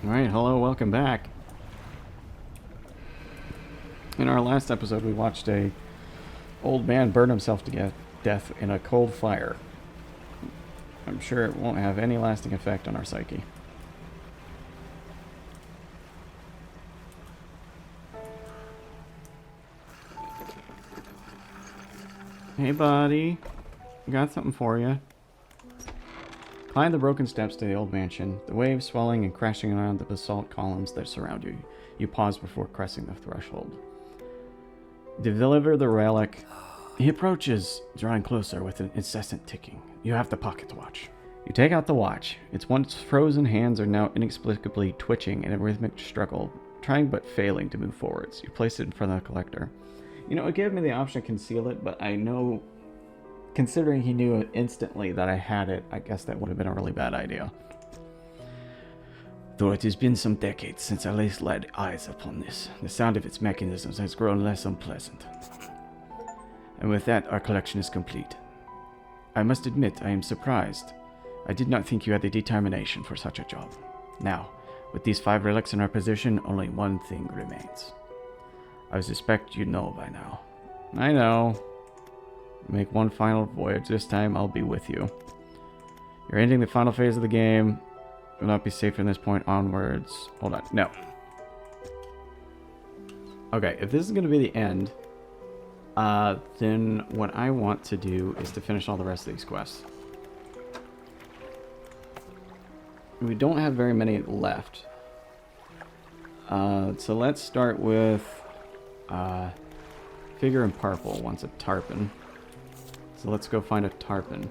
Alright, hello, welcome back. In our last episode, we watched a old man burn himself to death in a cold fire. I'm sure it won't have any lasting effect on our psyche. Hey, buddy. Got something for you. Climb the broken steps to the old mansion, the waves swelling and crashing around the basalt columns that surround you. You pause before crossing the threshold. Deliver the relic. He approaches, drawing closer with an incessant ticking. You have the pocket watch. You take out the watch. Its once frozen hands are now inexplicably twitching in a rhythmic struggle, trying but failing to move forwards. You place it in front of the collector. You know, it gave me the option to conceal it, but I know, considering he knew instantly that I had it, I guess that would have been a really bad idea. Though it has been some decades since I last laid eyes upon this, the sound of its mechanisms has grown less unpleasant. And with that, our collection is complete. I must admit, I am surprised. I did not think you had the determination for such a job. Now, with these 5 relics in our possession, only one thing remains. I suspect you know by now. I know. Make one final voyage. This time, I'll be with you. You're ending the final phase of the game. Will not be safe from this point onwards. Hold on. No. Okay, if this is going to be the end, then what I want to do is to finish all the rest of these quests. We don't have very many left. So let's start with Figure in Purple wants a tarpon. So let's go find a tarpon.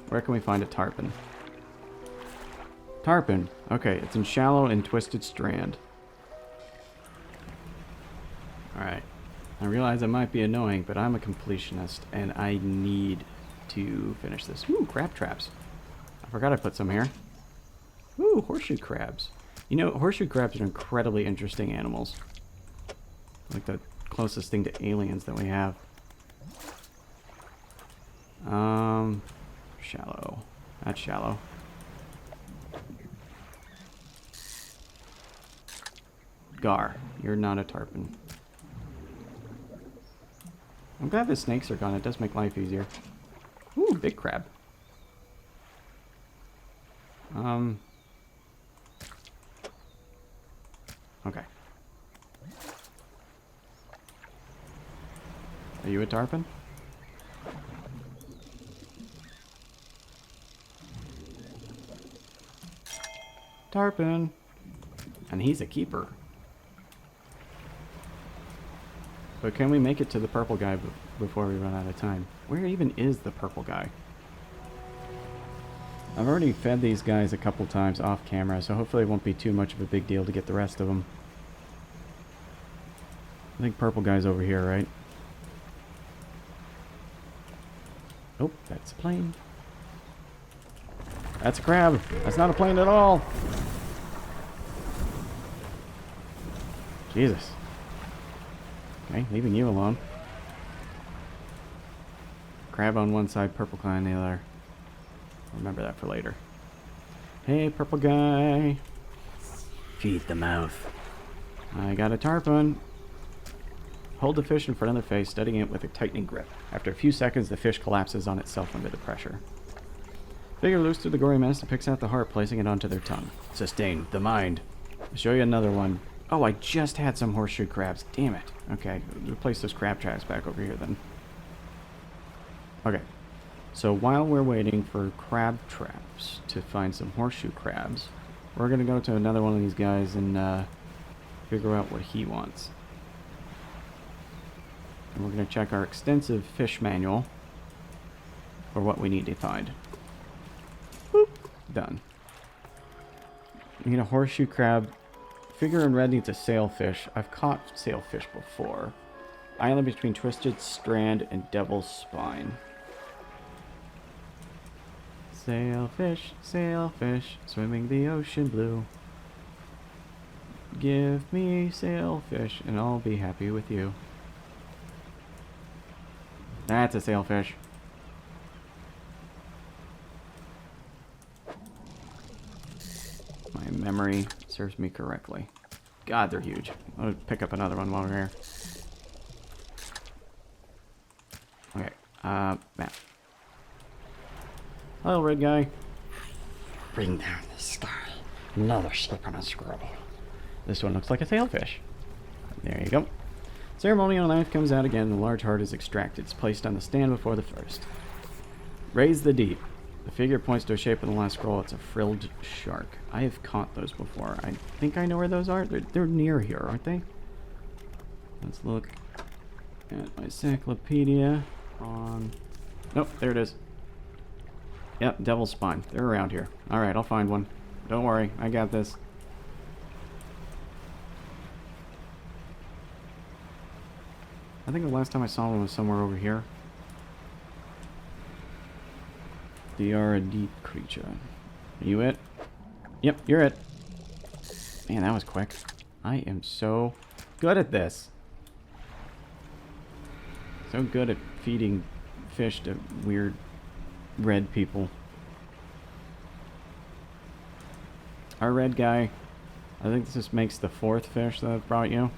Where can we find a tarpon? Tarpon. Okay, it's in Shallow and Twisted Strand. Alright. I realize I might be annoying, but I'm a completionist, and I need to finish this. Ooh, crab traps. I forgot I put some here. Ooh, horseshoe crabs. You know, horseshoe crabs are incredibly interesting animals. Like the closest thing to aliens that we have. Shallow. That's shallow. Gar, you're not a tarpon. I'm glad the snakes are gone. It does make life easier. Ooh, big crab. Okay. Are you a tarpon? Tarpon. And he's a keeper. But can we make it to the purple guy before we run out of time? Where even is the purple guy? I've already fed these guys a couple times off camera, so hopefully it won't be too much of a big deal to get the rest of them. I think purple guy's over here, right? Oh, that's a plane. That's a crab. That's not a plane at all. Jesus. Okay, leaving you alone. Crab on one side, purple guy on the other. Remember that for later. Hey, purple guy. Feed the mouth. I got a tarpon. Hold the fish in front of the face, steadying it with a tightening grip. After a few seconds, the fish collapses on itself under the pressure. Figure loose through the gory mess and picks out the heart, placing it onto their tongue. Sustain the mind. I'll show you another one. Oh, I just had some horseshoe crabs. Damn it. Okay, we'll place those crab traps back over here then. Okay, so while we're waiting for crab traps to find some horseshoe crabs, we're going to go to another one of these guys and figure out what he wants. And we're going to check our extensive fish manual for what we need to find. Boop. Done. You need a horseshoe crab. Figure in red needs a sailfish. I've caught sailfish before. Island between Twisted Strand and Devil's Spine. Sailfish, sailfish, swimming the ocean blue. Give me sailfish and I'll be happy with you. That's a sailfish. My memory serves me correctly. God, they're huge. I'll pick up another one while we're here. Okay, map. Hello, red guy. Bring down the sky. Another slip on a scroll. This one looks like a sailfish. There you go. Ceremonial knife comes out again and a large heart is extracted. It's placed on the stand before the first. Raise the deep. The figure points to a shape in the last scroll. It's a frilled shark. I have caught those before. I think I know where those are. They're near here, aren't they? Let's look at my encyclopedia on... Nope, there it is. Yep, devil's spine. They're around here. Alright, I'll find one. Don't worry, I got this. I think the last time I saw one was somewhere over here. They are a deep creature. Are you it? Yep, you're it. Man, that was quick. I am so good at this. So good at feeding fish to weird red people. Our red guy. I think this makes the 4th fish that I've brought you.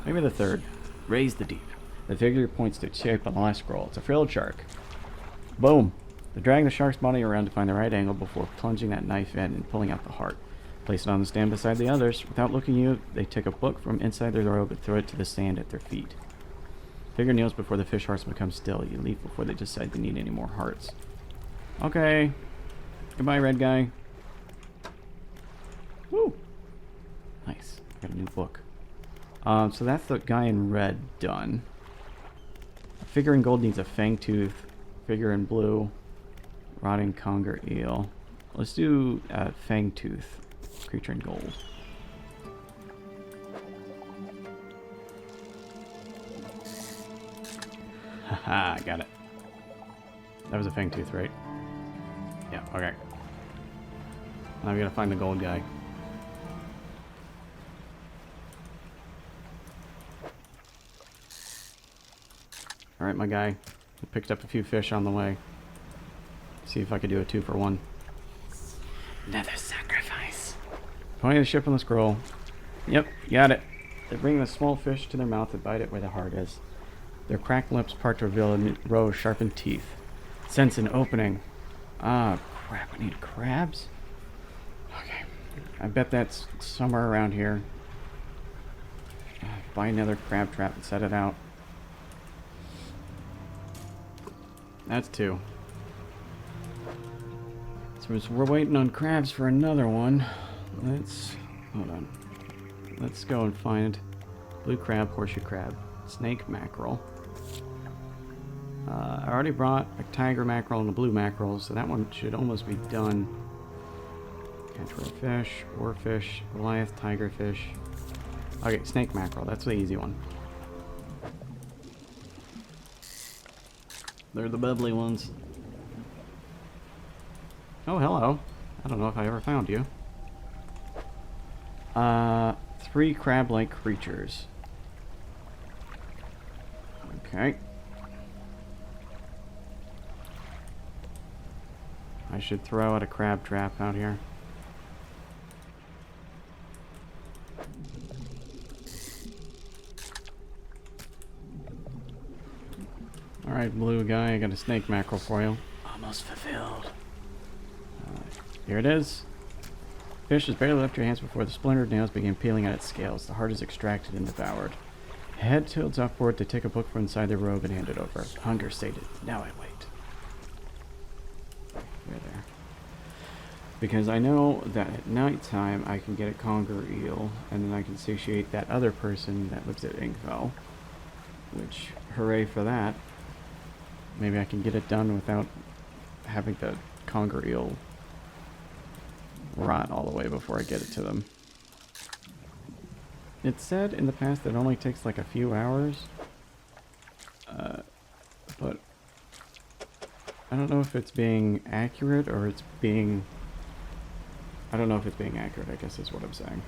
Maybe the 3rd. Raise the deep. The figure points to its shape on the last scroll. It's a frilled shark. Boom! They drag the shark's body around to find the right angle before plunging that knife in and pulling out the heart. Place it on the stand beside the others. Without looking at you, they take a book from inside their robe and throw it to the sand at their feet. Figure kneels before the fish hearts become still. You leave before they decide they need any more hearts. Okay. Goodbye, red guy. Woo! Nice. I got a new book. So that's the guy in red done. Figure in gold needs a fang tooth. Figure in blue, rotting conger eel. Let's do fang tooth. Creature in gold. Haha, got it. That was a fang tooth, right? Yeah, okay. Now we gotta find the gold guy. Alright, my guy. I picked up a few fish on the way. See if I could do a 2-for-1. Another sacrifice. Pointing the ship on the scroll. Yep, got it. They bring the small fish to their mouth and bite it where the heart is. Their cracked lips part to reveal a row of sharpened teeth. Sense an opening. Ah, crap. I need crabs? Okay. I bet that's somewhere around here. Buy another crab trap and set it out. That's 2. So we're waiting on crabs for another one. Hold on. Let's go and find blue crab, horseshoe crab, snake mackerel. I already brought a tiger mackerel and a blue mackerel, so that one should almost be done. Catch fish, oarfish, Goliath, tigerfish. Okay, snake mackerel. That's the easy one. They're the bubbly ones. Oh, hello. I don't know if I ever found you. 3 crab-like creatures. Okay. I should throw out a crab trap out here. Alright, blue guy, I got a snake mackerel for you. Almost fulfilled. Here it is. Fish has barely left your hands before the splintered nails begin peeling at its scales. The heart is extracted and devoured. Head tilts upward to take a book from inside the robe and hand it over. Hunger sated. Now I wait. You're there. Because I know that at night time I can get a conger eel, and then I can satiate that other person that lives at Inkville. Which, hooray for that. Maybe I can get it done without having the conger eel rot all the way before I get it to them. It said in the past that it only takes like a few hours. But I don't know if it's being accurate or it's being... I don't know if it's being accurate, I guess is what I'm saying.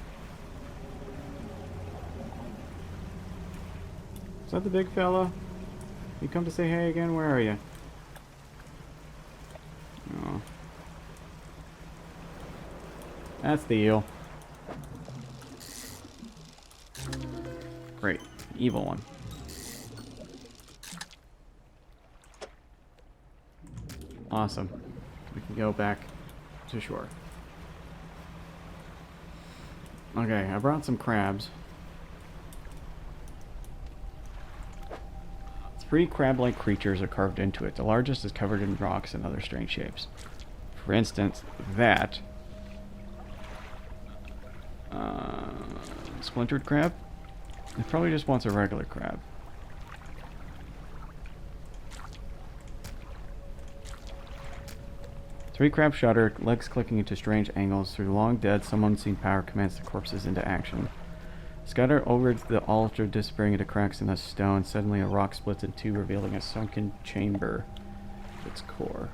Is that the big fella? You come to say hey again? Where are you? Oh. That's the eel. Great. Evil one. Awesome. We can go back to shore. Okay, I brought some crabs. 3 crab-like creatures are carved into it. The largest is covered in rocks and other strange shapes. For instance, that splintered crab? It probably just wants a regular crab. Three crabs shudder, legs clicking into strange angles. Through long dead, some unseen power commands the corpses into action. Scatter over the altar, disappearing into cracks in the stone. Suddenly, a rock splits in two, revealing a sunken chamber at its core.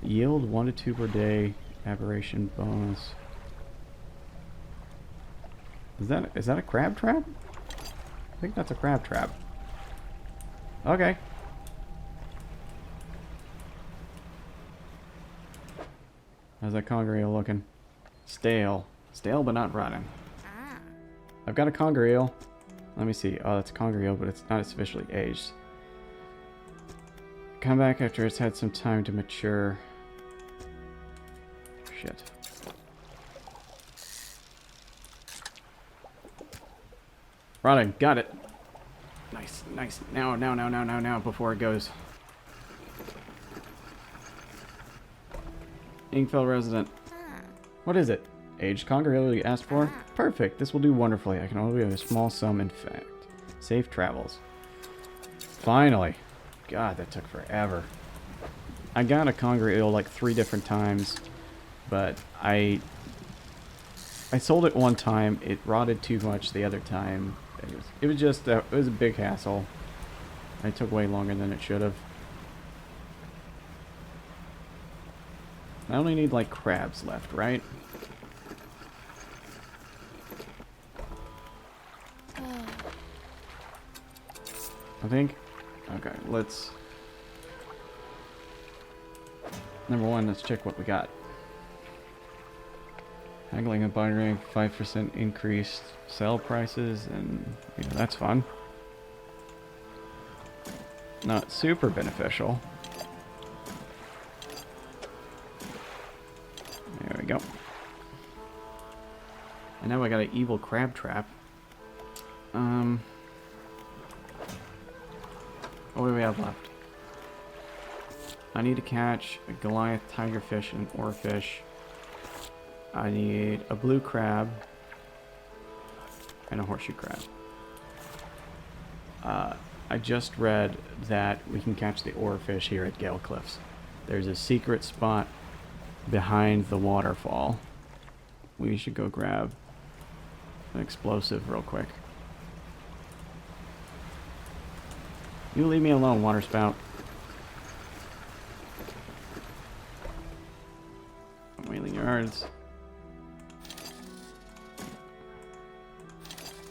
Yield 1 to 2 per day. Aberration bonus. Is that a crab trap? I think that's a crab trap. Okay. How's that conger eel looking? Stale. Stale but not rotten. I've got a conger eel. Let me see. Oh, that's a conger eel, but it's not sufficiently aged. Come back after it's had some time to mature. Shit. Rotting. Got it. Nice, nice. Now, before it goes. Inkfell resident. What is it? Aged conger eel you asked for? Perfect. This will do wonderfully. I can only have a small sum, in fact. Safe travels. Finally. God, that took forever. I got a conger eel like 3 different times, but I sold it one time. It rotted too much the other time. It was just it was a big hassle. It took way longer than it should have. I only need like crabs left, right? I think. Okay, let's. Number 1, let's check what we got. Haggling and buying 5% increased sell prices, and that's fun. Not super beneficial. There we go. And now I got an evil crab trap. What do we have left? I need to catch a Goliath tigerfish and an oarfish. I need a blue crab and a horseshoe crab. I just read that we can catch the oarfish here at Gale Cliffs. There's a secret spot behind the waterfall. We should go grab an explosive real quick. You leave me alone, water spout. Whaling yards.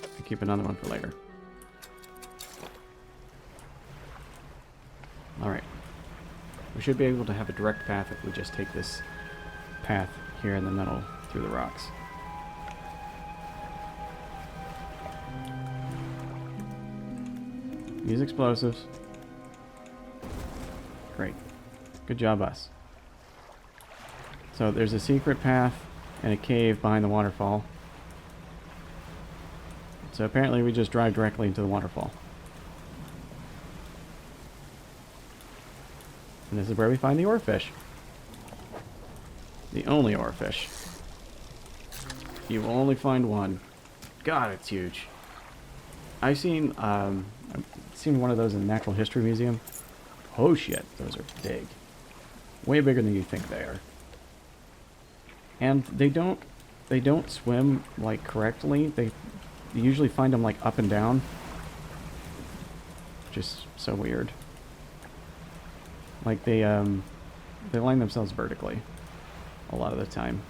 I'll keep another one for later. Alright. We should be able to have a direct path if we just take this path here in the middle through the rocks. Use explosives. Great. Good job, us. So there's a secret path and a cave behind the waterfall. So apparently we just drive directly into the waterfall. And this is where we find the oarfish. The only oarfish. You will only find one. God, it's huge. I've seen one of those in the Natural History Museum. Oh shit, those are big. Way bigger than you think they are. And they don't swim like correctly. You usually find them like up and down. Just so weird. Like they line themselves vertically a lot of the time.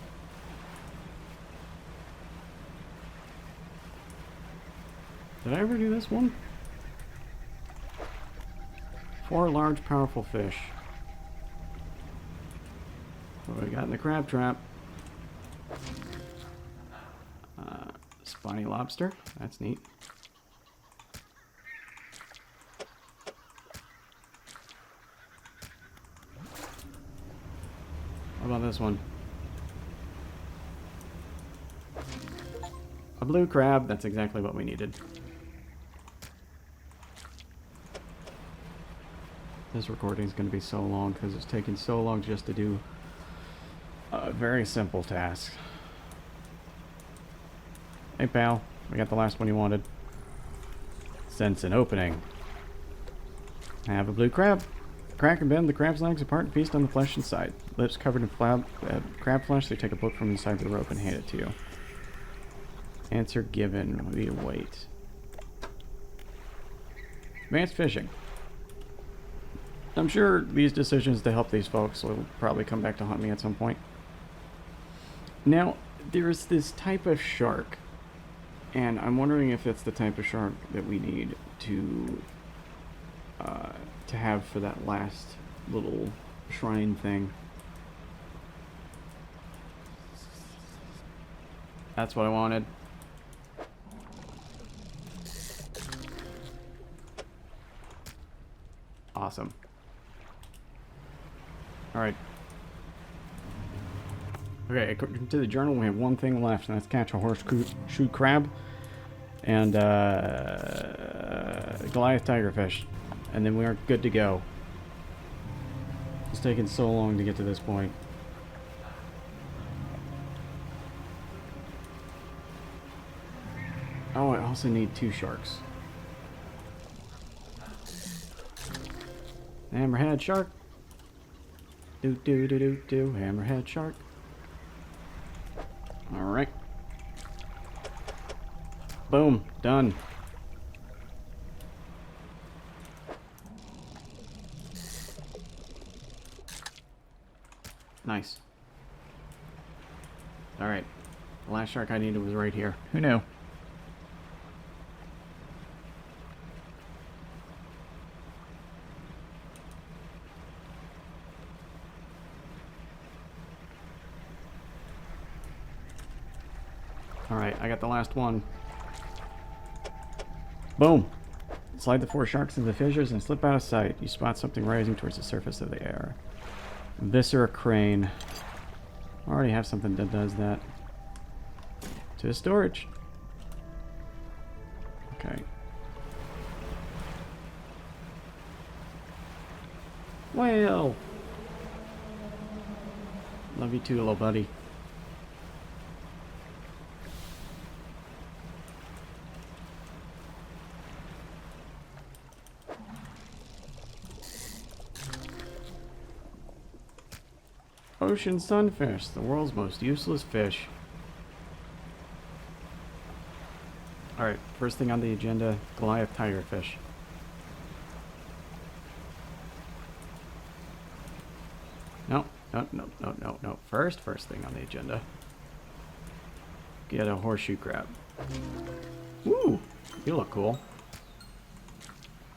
Did I ever do this one? 4 large, powerful fish. What do we got in the crab trap? Spiny lobster. That's neat. What about this one? A blue crab. That's exactly what we needed. This recording is going to be so long because it's taking so long just to do a very simple task. Hey pal, we got the last one you wanted. Sense an opening. I have a blue crab. Crack and bend the crab's legs apart and feast on the flesh inside. Lips covered in crab flesh, they take a book from inside the rope and hand it to you. Answer given. We await. Advanced fishing. I'm sure these decisions to help these folks will probably come back to haunt me at some point. Now, there's this type of shark, and I'm wondering if it's the type of shark that we need to have for that last little shrine thing. That's what I wanted. Awesome. Alright. Okay, according to the journal, we have one thing left, and that's catch a horseshoe crab and Goliath tigerfish. And then we are good to go. It's taken so long to get to this point. Oh, I also need 2 sharks. Hammerhead shark. Do do do do do. Hammerhead shark. Alright. Boom. Done. Nice. Alright. The last shark I needed was right here. Who knew? Alright, I got the last one. Boom! Slide the 4 sharks into the fissures and slip out of sight. You spot something rising towards the surface of the air. Viscera crane. I already have something that does that. To storage. Okay. Whale! Love you too, little buddy. Ocean sunfish, the world's most useless fish. Alright, first thing on the agenda, Goliath tigerfish. No. First thing on the agenda. Get a horseshoe crab. Woo! You look cool.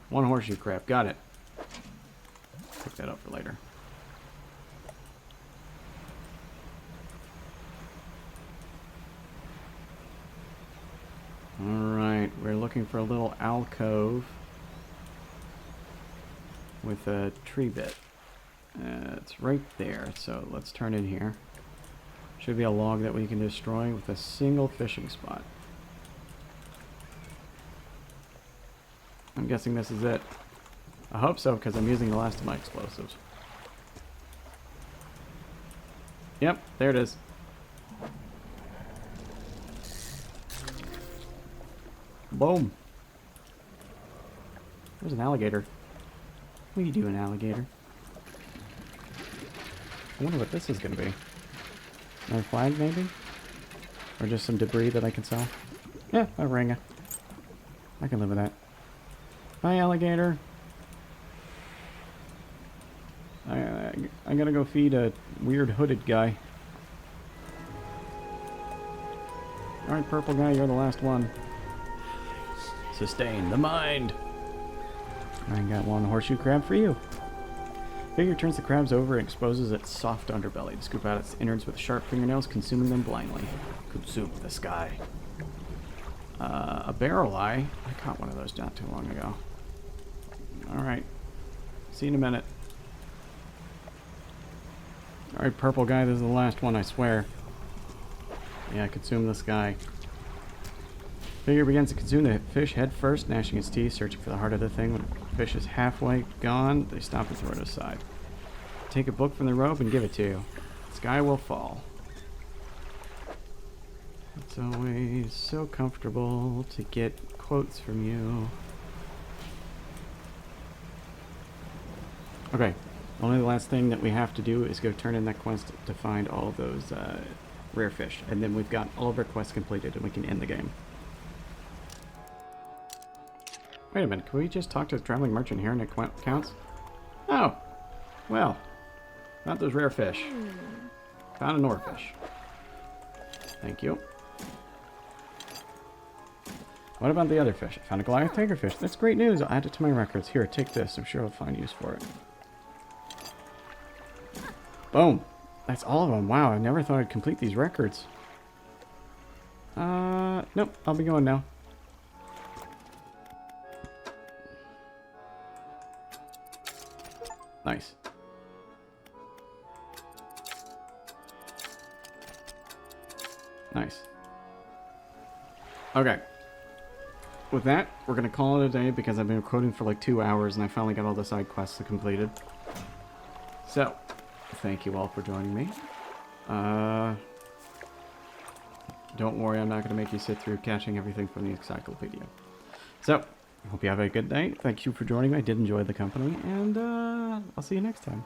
1 horseshoe crab, got it. Pick that up for later. Alright, we're looking for a little alcove with a tree bit. It's right there, so let's turn in here. Should be a log that we can destroy with a single fishing spot. I'm guessing this is it. I hope so, because I'm using the last of my explosives. Yep, there it is. Boom. There's an alligator. What are you doing, alligator? I wonder what this is going to be. Another flag, maybe? Or just some debris that I can sell? Yeah, a ring. I can live with that. Bye, alligator. I gotta go feed a weird hooded guy. Alright, purple guy, you're the last one. Sustain the mind. I got 1 horseshoe crab for you. Figure turns the crabs over and exposes its soft underbelly to scoop out its innards with sharp fingernails, consuming them blindly. Consume the sky. A barrel eye. I caught one of those not too long ago. Alright. See you in a minute. Alright, purple guy, this is the last one, I swear. Yeah, consume the sky. Figure begins to consume the fish head first, gnashing its teeth, searching for the heart of the thing. When the fish is halfway gone, they stop and throw it aside. Take a book from the robe and give it to you. The sky will fall. It's always so comfortable to get quotes from you. Okay, only the last thing that we have to do is go turn in that quest to find all of those rare fish. And then we've got all of our quests completed and we can end the game. Wait a minute, can we just talk to the traveling merchant here and it counts? Oh, well, not those rare fish. Found an oarfish. Thank you. What about the other fish? I found a Goliath tigerfish. That's great news. I'll add it to my records. Here, take this. I'm sure I'll find use for it. Boom. That's all of them. Wow, I never thought I'd complete these records. Nope. I'll be going now. Nice. Nice. Okay. With that, we're going to call it a day because I've been recording for like 2 hours and I finally got all the side quests completed. So, thank you all for joining me. Don't worry, I'm not going to make you sit through catching everything from the encyclopedia. So, I hope you have a good day. Thank you for joining me. I did enjoy the company, and I'll see you next time.